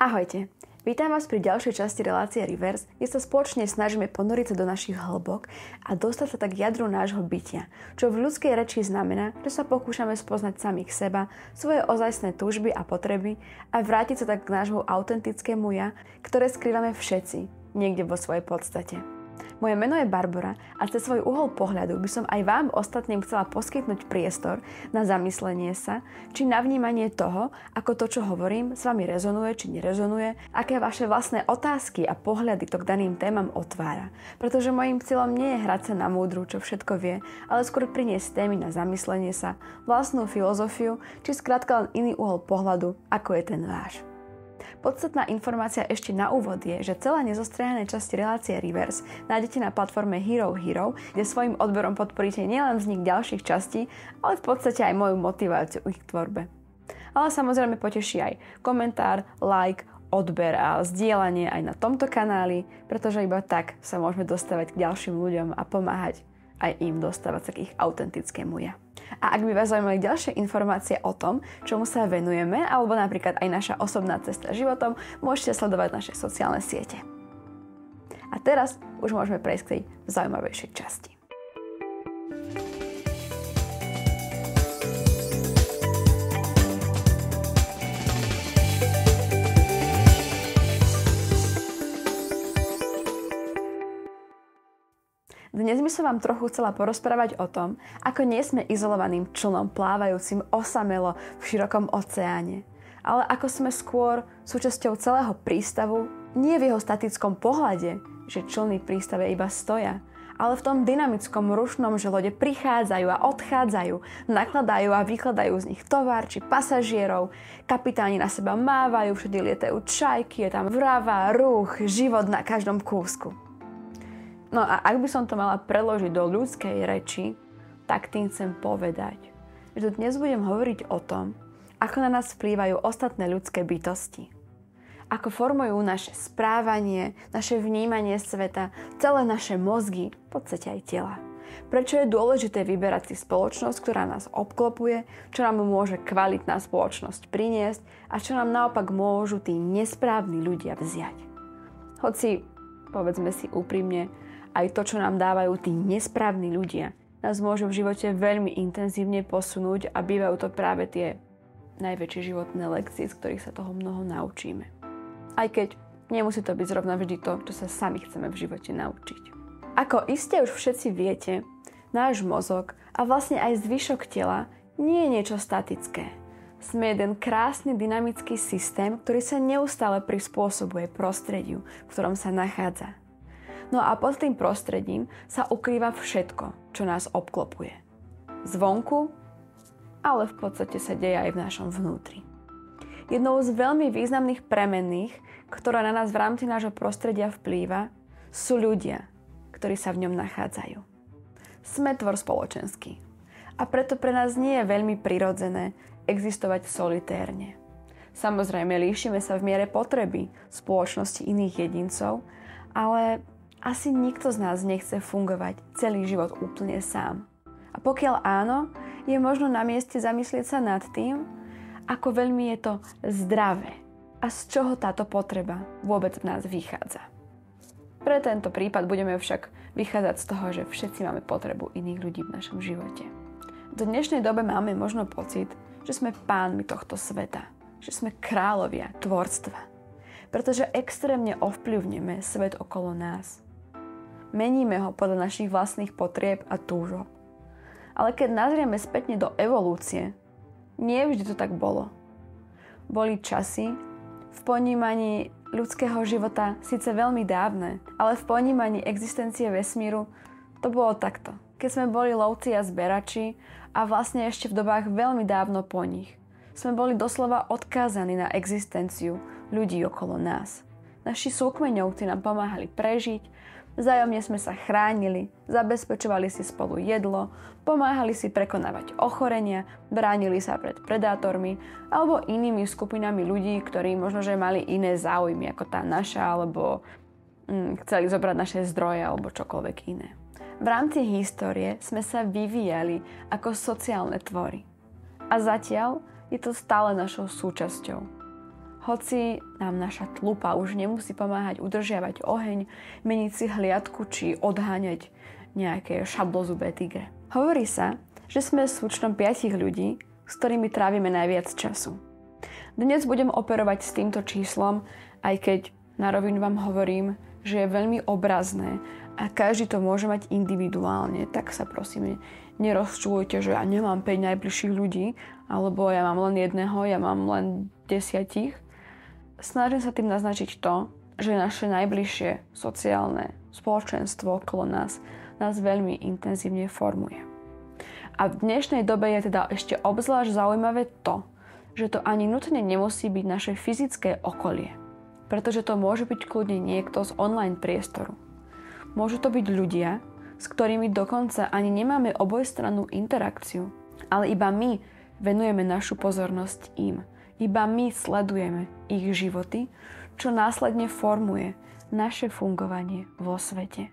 Ahojte, vítam vás pri ďalšej časti relácie Reverse, kde sa spoločne snažíme ponoriť sa do našich hĺbok a dostať sa tak k jadru nášho bytia, čo v ľudskej reči znamená, že sa pokúšame spoznať samých seba, svoje ozajstné túžby a potreby a vrátiť sa tak k nášmu autentickému ja, ktoré skrývame všetci, niekde vo svojej podstate. Moje meno je Barbora a cez svoj uhol pohľadu by som aj vám ostatným chcela poskytnúť priestor na zamyslenie sa, či na vnímanie toho, ako to, čo hovorím, s vami rezonuje či nerezonuje, aké vaše vlastné otázky a pohľady to k daným témam otvára. Pretože mojím cieľom nie je hrať sa na múdru, čo všetko vie, ale skôr priniesť témy na zamyslenie sa, vlastnú filozofiu, či skrátka len iný uhol pohľadu, ako je ten váš. Podstatná informácia ešte na úvod je, že celé nezostrihané časti relácie Reverse nájdete na platforme Hero, kde svojim odberom podporíte nielen vznik ďalších častí, ale v podstate aj moju motiváciu ich tvorbe. Ale samozrejme poteší aj komentár, like, odber a zdieľanie aj na tomto kanáli, pretože iba tak sa môžeme dostávať k ďalším ľuďom a pomáhať aj im dostávať sa k ich autentickému ja. A ak by vás zaujímali ďalšie informácie o tom, čomu sa venujeme, alebo napríklad aj naša osobná cesta životom, môžete sledovať naše sociálne siete. A teraz už môžeme prejsť k tej zaujímavejšej časti. Dnes by som vám trochu chcela porozprávať o tom, ako nie sme izolovaným člnom plávajúcim osamelo v širokom oceáne, ale ako sme skôr súčasťou celého prístavu, nie v jeho statickom pohľade, že člny v prístave iba stoja, ale v tom dynamickom rušnom, že lode prichádzajú a odchádzajú, nakladajú a vykladajú z nich tovar či pasažierov, kapitáni na seba mávajú, všade lietajú čajky, je tam vrava, ruch, život na každom kúsku. No a ak by som to mala preložiť do ľudskej reči, tak tým chcem povedať, že tu dnes budem hovoriť o tom, ako na nás vplývajú ostatné ľudské bytosti. Ako formujú naše správanie, naše vnímanie sveta, celé naše mozgy, v podstate aj tela. Prečo je dôležité vyberať si spoločnosť, ktorá nás obklopuje, čo nám môže kvalitná spoločnosť priniesť a čo nám naopak môžu tí nesprávni ľudia vziať. Hoci, povedzme si úprimne, aj to, čo nám dávajú tí nesprávni ľudia, nás môžu v živote veľmi intenzívne posunúť a bývajú to práve tie najväčšie životné lekcie, z ktorých sa toho mnoho naučíme. Aj keď nemusí to byť zrovna vždy to, čo sa sami chceme v živote naučiť. Ako iste už všetci viete, náš mozog a vlastne aj zvyšok tela nie je niečo statické. Sme jeden krásny dynamický systém, ktorý sa neustále prispôsobuje prostrediu, v ktorom sa nachádza. No a pod tým prostredím sa ukrýva všetko, čo nás obklopuje. Zvonku, ale v podstate sa deje aj v našom vnútri. Jednou z veľmi významných premenných, ktorá na nás v rámci nášho prostredia vplýva, sú ľudia, ktorí sa v ňom nachádzajú. Sme tvor spoločenský. A preto pre nás nie je veľmi prirodzené existovať solitérne. Samozrejme, líšime sa v miere potreby spoločnosti iných jedincov, ale asi nikto z nás nechce fungovať celý život úplne sám. A pokiaľ áno, je možno na mieste zamyslieť sa nad tým, ako veľmi je to zdravé a z čoho táto potreba vôbec v nás vychádza. Pre tento prípad budeme však vychádzať z toho, že všetci máme potrebu iných ľudí v našom živote. V dnešnej dobe máme možno pocit, že sme pánmi tohto sveta, že sme kráľovia tvorstva, pretože extrémne ovplyvníme svet okolo nás. Meníme ho podľa našich vlastných potrieb a túžob. Ale keď nazrieme spätne do evolúcie, nie vždy to tak bolo. Boli časy v ponímaní ľudského života síce veľmi dávne, ale v ponímaní existencie vesmíru to bolo takto. Keď sme boli lovci a zberači a vlastne ešte v dobách veľmi dávno po nich, sme boli doslova odkázaní na existenciu ľudí okolo nás. Naši súkmeňovci nám pomáhali prežiť, vzájomne sme sa chránili, zabezpečovali si spolu jedlo, pomáhali si prekonávať ochorenia, bránili sa pred predátormi alebo inými skupinami ľudí, ktorí možno že mali iné záujmy ako tá naša, alebo chceli zobrať naše zdroje alebo čokoľvek iné. V rámci histórie sme sa vyvíjali ako sociálne tvory. A zatiaľ je to stále našou súčasťou. Hoci nám naša tlupa už nemusí pomáhať udržiavať oheň, meniť si hliadku či odháňať nejaké šablozubé tigre. Hovorí sa, že sme súčtom 5 ľudí, s ktorými trávime najviac času. Dnes budem operovať s týmto číslom, aj keď na rovinu vám hovorím, že je veľmi obrazné a každý to môže mať individuálne, tak sa prosím nerozčulujte, že ja nemám 5 najbližších ľudí, alebo ja mám len jedného, ja mám len 10. Snažím sa tým naznačiť to, že naše najbližšie sociálne spoločenstvo okolo nás veľmi intenzívne formuje. A v dnešnej dobe je teda ešte obzvlášť zaujímavé to, že to ani nutne nemusí byť naše fyzické okolie, pretože to môže byť kľudne niekto z online priestoru. Môžu to byť ľudia, s ktorými dokonca ani nemáme obojstrannú interakciu, ale iba my venujeme našu pozornosť im. Iba my sledujeme ich životy, čo následne formuje naše fungovanie vo svete.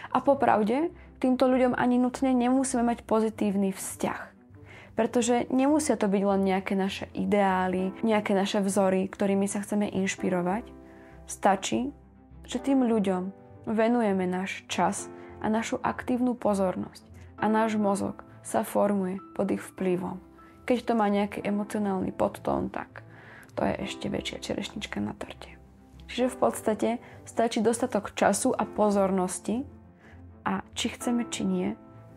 A popravde, týmto ľuďom ani nutne nemusíme mať pozitívny vzťah. Pretože nemusia to byť len nejaké naše ideály, nejaké naše vzory, ktorými sa chceme inšpirovať. Stačí, že tým ľuďom venujeme náš čas a našu aktívnu pozornosť a náš mozog sa formuje pod ich vplyvom. Keď to má nejaký emocionálny podtón, tak to je ešte väčšia čerešnička na torte. Čiže v podstate stačí dostatok času a pozornosti a či chceme, či nie,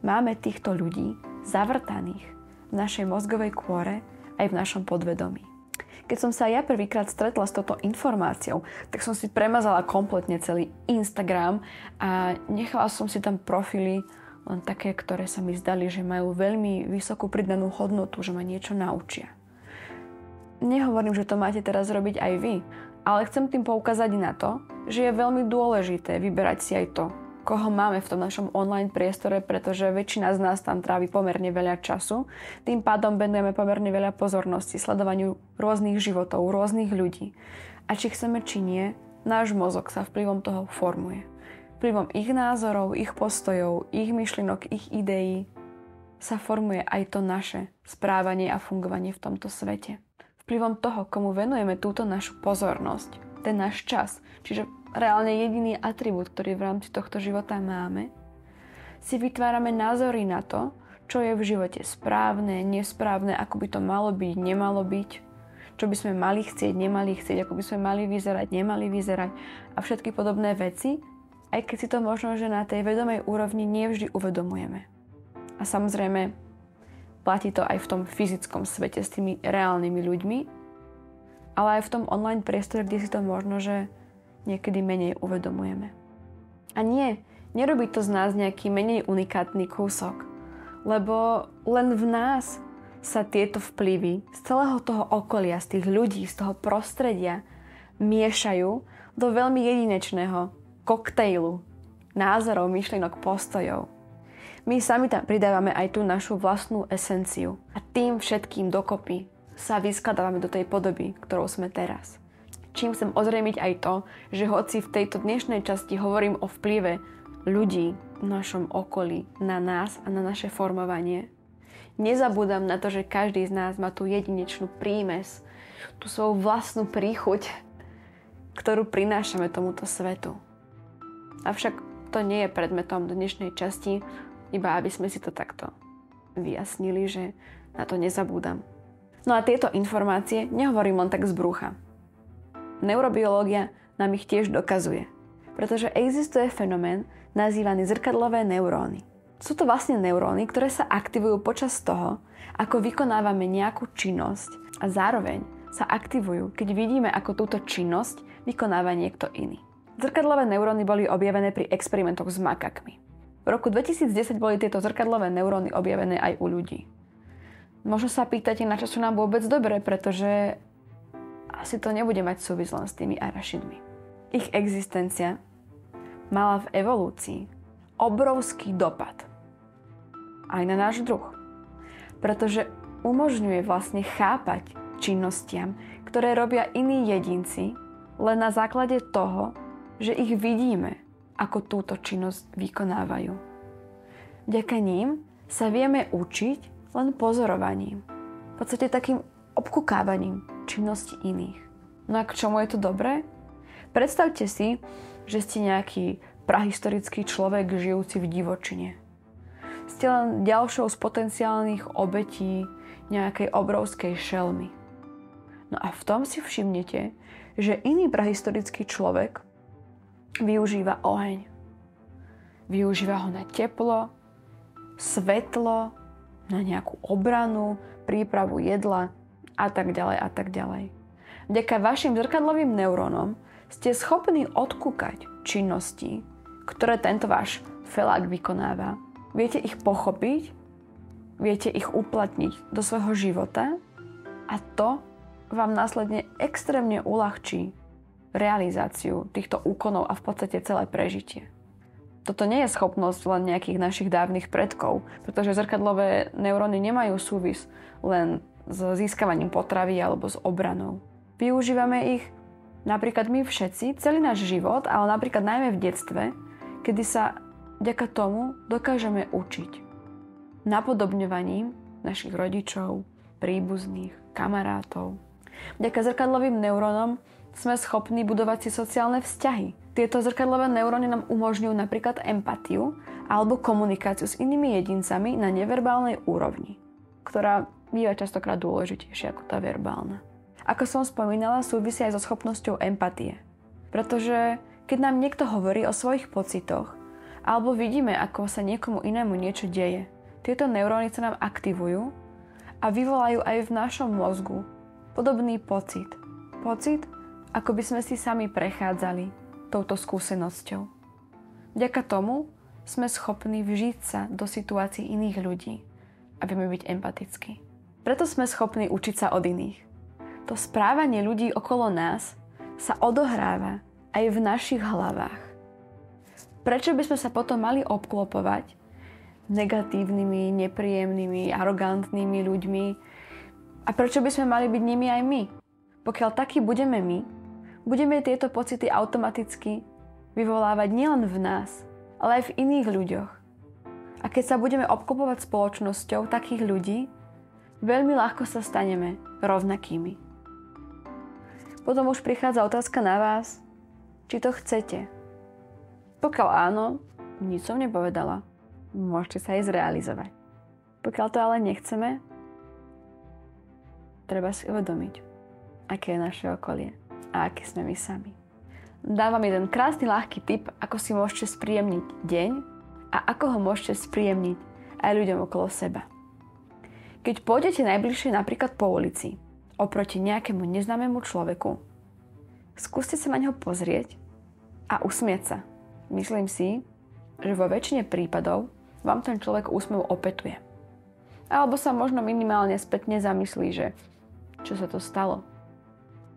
máme týchto ľudí zavrtaných v našej mozgovej kôre aj v našom podvedomí. Keď som sa ja prvýkrát stretla s touto informáciou, tak som si premazala kompletne celý Instagram a nechala som si tam profily len také, ktoré sa mi zdali, že majú veľmi vysokú pridanú hodnotu, že ma niečo naučia. Nehovorím, že to máte teraz robiť aj vy, ale chcem tým poukázať na to, že je veľmi dôležité vyberať si aj to, koho máme v tom našom online priestore, pretože väčšina z nás tam trávi pomerne veľa času. Tým pádom venujeme pomerne veľa pozornosti sledovaniu rôznych životov, rôznych ľudí. A či chceme, či nie, náš mozog sa vplyvom toho formuje. Vplyvom ich názorov, ich postojov, ich myšlienok, ich ideí sa formuje aj to naše správanie a fungovanie v tomto svete. Vplyvom toho, komu venujeme túto našu pozornosť, ten náš čas, čiže reálne jediný atribút, ktorý v rámci tohto života máme, si vytvárame názory na to, čo je v živote správne, nesprávne, ako by to malo byť, nemalo byť, čo by sme mali chcieť, nemali chcieť, ako by sme mali vyzerať, nemali vyzerať a všetky podobné veci, aj keď si to možno, že na tej vedomej úrovni nevždy uvedomujeme. A samozrejme, platí to aj v tom fyzickom svete s tými reálnymi ľuďmi, ale aj v tom online priestore, kde si to možno, že niekedy menej uvedomujeme. A nie, nerobí to z nás nejaký menej unikátny kúsok, lebo len v nás sa tieto vplyvy z celého toho okolia, z tých ľudí, z toho prostredia miešajú do veľmi jedinečného koktejlu názorov, myšlienok, postojov. My sami tam pridávame aj tú našu vlastnú esenciu a tým všetkým dokopy sa vyskladávame do tej podoby, ktorou sme teraz. Čím chcem ozrejmiť aj to, že hoci v tejto dnešnej časti hovorím o vplyve ľudí v našom okolí na nás a na naše formovanie, nezabúdam na to, že každý z nás má tú jedinečnú prímes, tú svoju vlastnú príchuť, ktorú prinášame tomuto svetu. Avšak to nie je predmetom dnešnej časti, iba aby sme si to takto vyjasnili, že na to nezabúdam. No a tieto informácie nehovorím len tak z brucha. Neurobiológia nám ich tiež dokazuje, pretože existuje fenomén nazývaný zrkadlové neuróny. Sú to vlastne neuróny, ktoré sa aktivujú počas toho, ako vykonávame nejakú činnosť a zároveň sa aktivujú, keď vidíme, ako túto činnosť vykonáva niekto iný. Zrkadlové neuróny boli objavené pri experimentoch s makakmi. V roku 2010 boli tieto zrkadlové neuróny objavené aj u ľudí. Možno sa pýtate, na čo sú nám vôbec dobré, pretože asi to nebude mať súvis len s tými arašidmi. Ich existencia mala v evolúcii obrovský dopad aj na náš druh, pretože umožňuje vlastne chápať činnostiam, ktoré robia iní jedinci len na základe toho, že ich vidíme, ako túto činnosť vykonávajú. Vďaka ním sa vieme učiť len pozorovaním, v podstate takým obkúkávaním činnosti iných. No a k čomu je to dobré? Predstavte si, že ste nejaký prahistorický človek žijúci v divočine. Ste len ďalšou z potenciálnych obetí nejakej obrovskej šelmy. No a v tom si všimnete, že iný prahistorický človek využíva oheň. Využíva ho na teplo, svetlo, na nejakú obranu, prípravu jedla a tak ďalej a tak ďalej. Vďaka vašim zrkadlovým neurónom ste schopní odkúkať činnosti, ktoré tento váš felák vykonáva. Viete ich pochopiť, viete ich uplatniť do svojho života a to vám následne extrémne uľahčí realizáciu týchto úkonov a v podstate celé prežitie. Toto nie je schopnosť len nejakých našich dávnych predkov, pretože zrkadlové neuróny nemajú súvis len s získavaním potravy alebo s obranou. Využívame ich napríklad my všetci, celý náš život, ale napríklad najmä v detstve, kedy sa vďaka tomu dokážeme učiť. Napodobňovaním našich rodičov, príbuzných, kamarátov. Vďaka zrkadlovým neurónom sme schopní budovať si sociálne vzťahy. Tieto zrkadlové neuróny nám umožňujú napríklad empatiu alebo komunikáciu s inými jedincami na neverbálnej úrovni, ktorá býva častokrát dôležitejšia ako tá verbálna. Ako som spomínala, súvisí aj so schopnosťou empatie. Pretože keď nám niekto hovorí o svojich pocitoch alebo vidíme, ako sa niekomu inému niečo deje, tieto neuróny sa nám aktivujú a vyvolajú aj v našom mozgu podobný pocit. Pocit, ako by sme si sami prechádzali touto skúsenosťou. Vďaka tomu sme schopní vžiť sa do situácií iných ľudí a vieme byť empatickí. Preto sme schopní učiť sa od iných. To správanie ľudí okolo nás sa odohráva aj v našich hlavách. Prečo by sme sa potom mali obklopovať negatívnymi, nepríjemnými, arogantnými ľuďmi a prečo by sme mali byť nimi aj my? Pokiaľ takí budeme my, budeme tieto pocity automaticky vyvolávať nielen v nás, ale aj v iných ľuďoch. A keď sa budeme obklopovať spoločnosťou takých ľudí, veľmi ľahko sa staneme rovnakými. Potom už prichádza otázka na vás, či to chcete. Pokiaľ áno, nič som nepovedala. Môžete sa aj zrealizovať. Pokiaľ to ale nechceme, treba si uvedomiť, aké je naše okolie a aký sme my sami. Dávam jeden krásny ľahký tip, ako si môžete spríjemniť deň a ako ho môžete spríjemniť aj ľuďom okolo seba. Keď pôjdete najbližšie napríklad po ulici oproti nejakému neznámemu človeku, skúste sa na ňo pozrieť a usmieť sa. Myslím si, že vo väčšine prípadov vám ten človek úsmev opätuje. Alebo sa možno minimálne spätne zamyslí, že čo sa to stalo.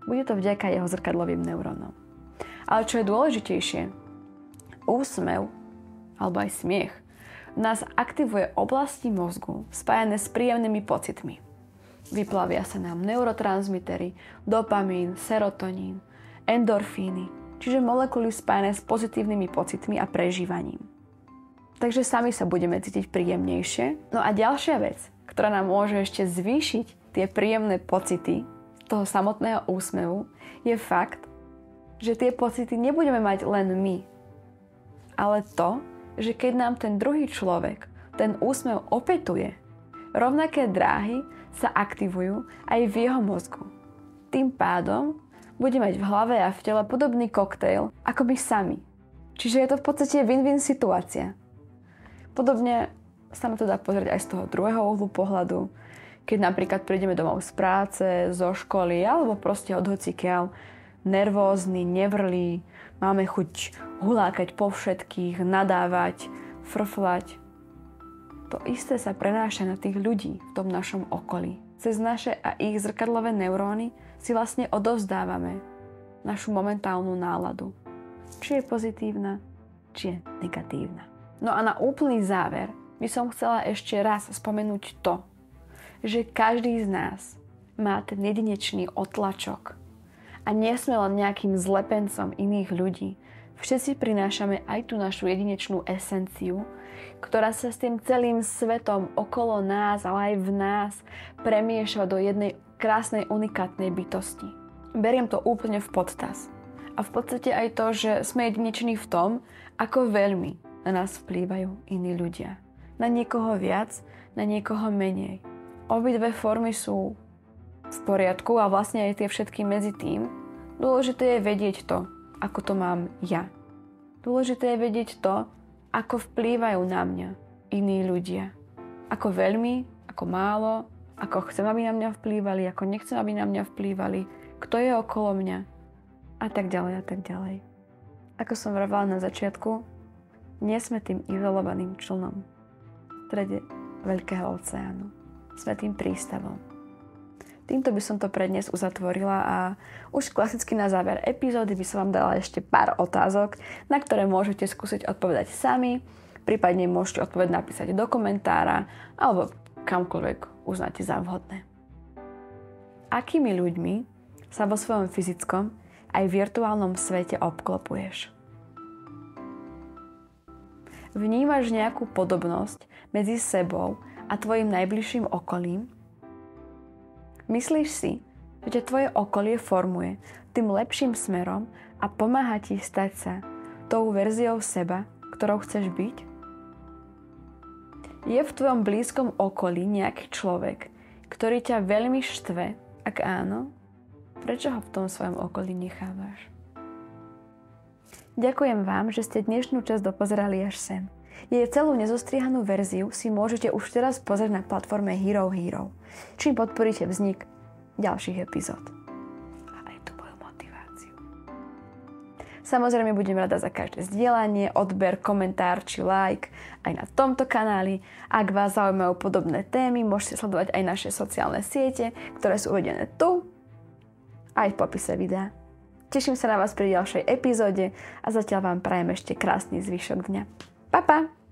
Bude to vďaka jeho zrkadlovým neurónom. Ale čo je dôležitejšie, úsmev alebo aj smiech nás aktivuje oblasti mozgu spájané s príjemnými pocitmi. Vyplavia sa nám neurotransmitery, dopamín, serotonín, endorfíny, čiže molekuly spájané s pozitívnymi pocitmi a prežívaním. Takže sami sa budeme cítiť príjemnejšie. No a ďalšia vec, ktorá nám môže ešte zvýšiť tie príjemné pocity toho samotného úsmevu, je fakt, že tie pocity nebudeme mať len my, ale to, že keď nám ten druhý človek ten úsmev opätuje, rovnaké dráhy sa aktivujú aj v jeho mozgu. Tým pádom bude mať v hlave a v tele podobný koktejl ako my sami. Čiže je to v podstate win-win situácia. Podobne sa na to dá pozrieť aj z toho druhého uhlu pohľadu, keď napríklad prídeme domov z práce, zo školy alebo proste od hocikiaľ nervózny, nevrlí, máme chuť hulákať po všetkých, nadávať, frflať. To isté sa prenáša na tých ľudí v tom našom okolí. Cez naše a ich zrkadlové neuróny si vlastne odovzdávame našu momentálnu náladu. Či je pozitívna, či je negatívna. No a na úplný záver by som chcela ešte raz spomenúť to, že každý z nás má ten jedinečný otlačok a nie sme len nejakým zlepencom iných ľudí. Všetci prinášame aj tú našu jedinečnú esenciu, ktorá sa s tým celým svetom okolo nás, ale aj v nás premieša do jednej krásnej, unikátnej bytosti. beriem to úplne v podtas. A v podstate aj to, že sme jedineční v tom, ako veľmi na nás vplývajú iní ľudia. Na niekoho viac, na niekoho menej. Obidve formy sú v poriadku a vlastne aj tie všetky medzi tým. Dôležité je vedieť to, ako to mám ja. Dôležité je vedieť to, ako vplývajú na mňa iní ľudia. Ako veľmi, ako málo, ako chcem, aby na mňa vplývali, ako nechcem, aby na mňa vplývali, kto je okolo mňa a tak ďalej a tak ďalej. Ako som vravala na začiatku, nie sme tým izolovaným člnom v strede veľkého oceánu. Sme tým prístavom. Týmto by som to pre dnes uzatvorila a už klasicky na záver epizódy by som vám dala ešte pár otázok, na ktoré môžete skúsiť odpovedať sami, prípadne môžete odpoveď napísať do komentára alebo kamkoľvek uznáte za vhodné. Akými ľuďmi sa vo svojom fyzickom aj virtuálnom svete obklopuješ? Vnímaš nejakú podobnosť medzi sebou a tvojim najbližším okolím? Myslíš si, že ťa tvoje okolie formuje tým lepším smerom a pomáha ti stať sa tou verziou seba, ktorou chceš byť? Je v tvojom blízkom okolí nejaký človek, ktorý ťa veľmi štve? Ak áno, prečo ho v tom svojom okolí nechávaš? Ďakujem vám, že ste dnešnú časť dopozerali až sem. Jej celú nezostrihanú verziu si môžete už teraz pozrieť na platforme Hero Hero, čím podporíte vznik ďalších epizód. A aj tú moju motiváciu. Samozrejme budem rada za každé zdieľanie, odber, komentár či like aj na tomto kanáli. Ak vás zaujímajú podobné témy, môžete sledovať aj naše sociálne siete, ktoré sú uvedené tu aj v popise videa. Teším sa na vás pri ďalšej epizóde a zatiaľ vám prajem ešte krásny zvyšok dňa. Pa, pa!